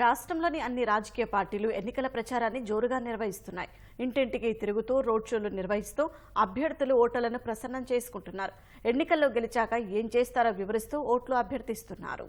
రాష్ట్రంలోని అన్ని రాజకీయ పార్టీలు ఎన్నికల ప్రచారాన్ని జోరుగా నిర్వహిస్తున్నాయి. ఇంటింటికి తిరుగుతూ రోడ్ షోలు నిర్వహిస్తూ అభ్యర్థులు ఓట్లను ప్రసన్నం చేసుకుంటున్నారు. ఎన్నికల్లో గెలిచాక ఏం చేస్తారో వివరిస్తూ ఓట్లు అభ్యర్థిస్తున్నారు.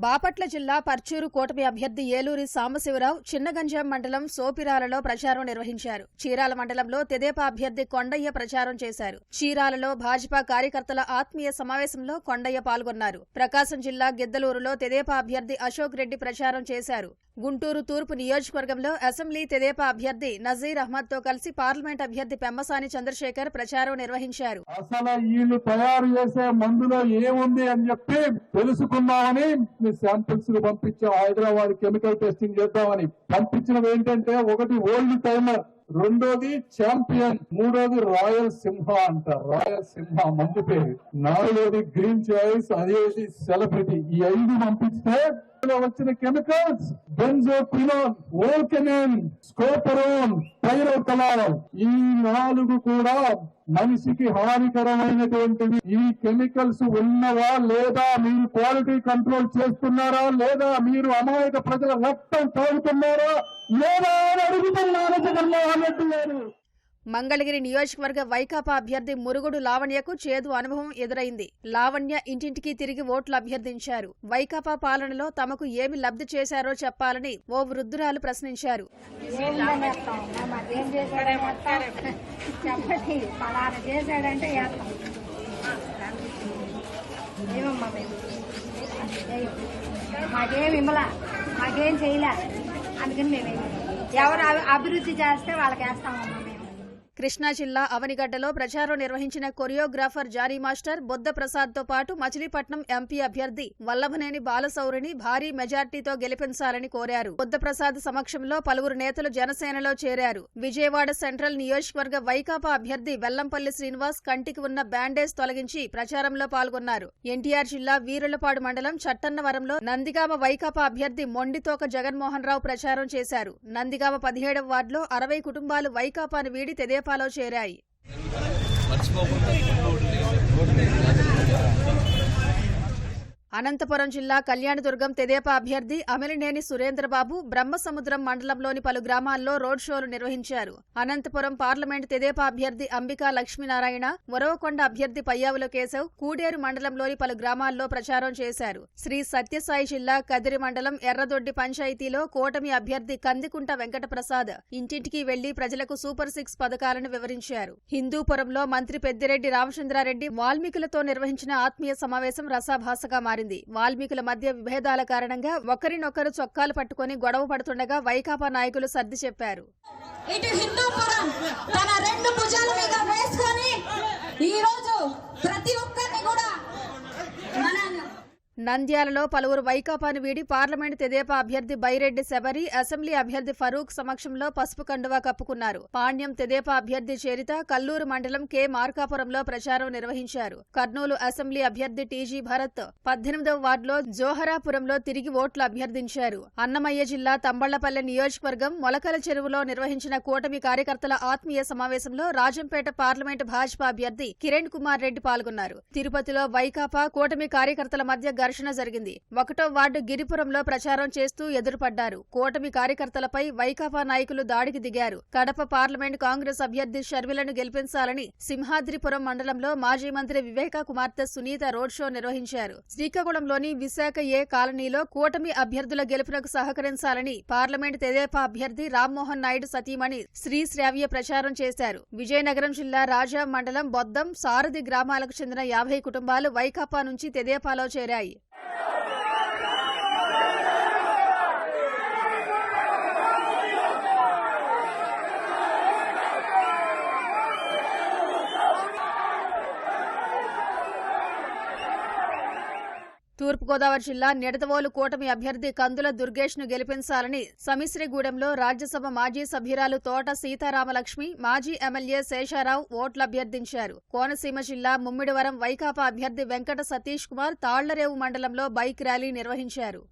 బాపట్ల జిల్లా పర్చూరు కూటమి అభ్యర్థి ఏలూరి సాంబశివరావు చిన్నగంజాం మండలం సోపిరాలలో ప్రచారం నిర్వహించారు. చీరాల మండలంలో తెదేపా అభ్యర్థి కొండయ్య ప్రచారం చేశారు. చీరాలలో భాజపా కార్యకర్తల ఆత్మీయ సమావేశంలో కొండయ్య పాల్గొన్నారు. ప్రకాశం జిల్లా గిద్దలూరులో తెదేపా అభ్యర్థి అశోక్ రెడ్డి ప్రచారం చేశారు. గుంటూరు తూర్పు నియోజకవర్గంలో అసెంబ్లీ తెదేపా అభ్యర్థి నజీర్ అహ్మద్ తో కలిసి పార్లమెంట్ అభ్యర్థి పెమ్మసాని చంద్రశేఖర్ ప్రచారం నిర్వహించారు. అసలు వీళ్ళు తయారు చేసే మందులో ఏముంది అని చెప్పి తెలుసుకుందామని శాంపిల్స్ పంపించాం. హైదరాబాద్ కెమికల్ టెస్టింగ్ చేద్దామని పంపించినవి ఏంటంటే, ఒకటి ఓల్డ్ టైమర్, రెండోది ఛాంపియన్, మూడోది రాయల్ సింహ అంటారు, రాయల్ సింహ మందు పేరు, నాలుగోది గ్రీన్ చాయిస్, అదేది సెలబ్రిటీ. ఈ 5 పంపిస్తే వచ్చిన కెమికల్స్ బెంజోక్వినోన్, వోల్కెనైన్, స్కోపరోన్, పైరోకలాల్, ఈ 4 కూడా మనిషికి హానికరమైనటువంటివి. ఈ కెమికల్స్ ఉన్నవా లేదా, మీరు క్వాలిటీ కంట్రోల్ చేస్తున్నారా లేదా, మీరు అమాయక ప్రజల రక్తం తాగుతున్నారా లేదా అని అడుగుతున్నారు జగన్మోహన్ రెడ్డి గారు. మంగళగిరి నియోజకవర్గ వైకాపా అభ్యర్థి మురుగుడు లావణ్యకు చేదు అనుభవం ఎదురైంది. లావణ్య ఇంటింటికి తిరిగి ఓట్లు అభ్యర్థించారు. వైకాపా పాలనలో తమకు ఏమి లబ్ధి చేశారో చెప్పాలని ఓ వృద్ధురాలు ప్రశ్నించారు. మాకేం చేయలే, అందుకని మేము ఎవరు అభివృద్ధి చేస్తే వాళ్ళకి వేస్తామమ్మా. కృష్ణా జిల్లా అవనిగడ్డలో ప్రచారం నిర్వహించిన కొరియోగ్రాఫర్ జానీ మాస్టర్ బొద్ద ప్రసాద్ తో పాటు మచిలీపట్నం ఎంపీ అభ్యర్థి వల్లభనేని బాలశౌరిని భారీ మెజార్టీతో గెలిపించాలని కోరారు. బొద్ద ప్రసాద్ సమక్షంలో పలువురు నేతలు జనసేనలో చేరారు. విజయవాడ సెంట్రల్ నియోజకవర్గ వైకాపా అభ్యర్థి వెల్లంపల్లి శ్రీనివాస్ కంటికి ఉన్న బ్యాండేజ్ తొలగించి ప్రచారంలో పాల్గొన్నారు. ఎన్టీఆర్ జిల్లా వీరులపాడు మండలం చట్టన్నవరంలో నందిగామ వైకాపా అభ్యర్థి మొండితోక జగన్మోహన్ రావు ప్రచారం చేశారు. నందిగామ 17వ వార్డులో 60 కుటుంబాలు వైకాపాను వీడి తెదేపాలో చేరాయి. అనంతపురం జిల్లా కళ్యాణదుర్గం తెదేపా అభ్యర్థి అమిలినేని సురేంద్రబాబు బ్రహ్మసముద్రం మండలంలోని పలు గ్రామాల్లో రోడ్ షోలు నిర్వహించారు. అనంతపురం పార్లమెంట్ తెదేపా అభ్యర్థి అంబికా లక్ష్మీనారాయణ, వరవకొండ అభ్యర్థి పయ్యావుల కేశవ్ కూడేరు మండలంలోని పలు గ్రామాల్లో ప్రచారం చేశారు. శ్రీ సత్యసాయి జిల్లా కదిరి మండలం ఎర్రదొడ్డి పంచాయతీలో కూటమి అభ్యర్థి కందికుంట వెంకటప్రసాద్ ఇంటింటికి వెళ్లి ప్రజలకు సూపర్ 6 పథకాలను వివరించారు. హిందూపురంలో మంత్రి పెద్దిరెడ్డి రామచంద్రారెడ్డి వాల్మీకులతో నిర్వహించిన ఆత్మీయ సమావేశం రసాభాసగా మారింది. వాల్మీకుల మధ్య విభేదాల కారణంగా ఒకరినొకరు చొక్కాలు పట్టుకుని గొడవ పడుతుండగా వైకాపా నాయకులు సర్ది చెప్పారు. ఇటు హిందూపురం తన 2 భుజాల మీద వేసుకొని ఈ రోజు ప్రతి ఒక్కరిని కూడా నంద్యాలలో పలువురు వైకాపాను వీడి పార్లమెంట్ తెదేపా అభ్యర్థి బైరెడ్డి శబరి, అసెంబ్లీ అభ్యర్థి ఫరూక్ సమక్షంలో పసుపు కండువా కప్పుకున్నారు. పాణ్యం తెదేపా అభ్యర్థి చేరిత కల్లూరు మండలం కె మార్కాపురంలో ప్రచారం నిర్వహించారు. కర్నూలు అసెంబ్లీ అభ్యర్థి టీజీ భరత్ 18వ వార్డులో జోహరాపురంలో తిరిగి ఓట్లు అభ్యర్థించారు. అన్నమయ్య జిల్లా తంబళ్లపల్లె నియోజకవర్గం మొలకల చెరువులో నిర్వహించిన కూటమి కార్యకర్తల ఆత్మీయ సమావేశంలో రాజంపేట పార్లమెంట్ భాజపా అభ్యర్థి కిరణ్ కుమార్ రెడ్డి పాల్గొన్నారు. తిరుపతిలో వైకాపా కూటమి కార్యకర్తల మధ్య ఘర్షణ జరిగింది. 1వ వార్డు గిరిపురంలో ప్రచారం చేస్తూ ఎదురుపడ్డారు. కూటమి కార్యకర్తలపై వైకాపా నాయకులు దాడికి దిగారు. కడప పార్లమెంట్ కాంగ్రెస్ అభ్యర్థి షర్మిలను గెలిపించాలని సింహాద్రిపురం మండలంలో మాజీ మంత్రి వివేక కుమార్తె సునీత రోడ్ షో నిర్వహించారు. శ్రీకాకుళంలోని విశాఖ ఏ కాలనీలో కూటమి అభ్యర్థుల గెలుపునకు సహకరించాలని పార్లమెంట్ తెదేపా అభ్యర్థి రామ్మోహన్ నాయుడు సతీమణి శ్రీ శ్రావ్య ప్రచారం చేశారు. విజయనగరం జిల్లా రాజా మండలం బొద్దం సారథి గ్రామాలకు చెందిన 50 కుటుంబాలు వైకాపా నుంచి తెదేపాలో చేరాయి. తూర్పుగోదావరి జిల్లా నిడదవోలు కూటమి అభ్యర్థి కందుల దుర్గేష్ ను గెలిపించాలని సమిశ్రీగూడెంలో రాజ్యసభ మాజీ సభ్యురాలు తోట సీతారామలక్ష్మి, మాజీ ఎమ్మెల్యే శేషారావు ఓట్లు అభ్యర్థించారు. కోనసీమ జిల్లా ముమ్మిడివరం వైకాపా అభ్యర్థి వెంకట సతీష్ కుమార్ తాళ్లరేవు మండలంలో బైక్ ర్యాలీ నిర్వహించారు.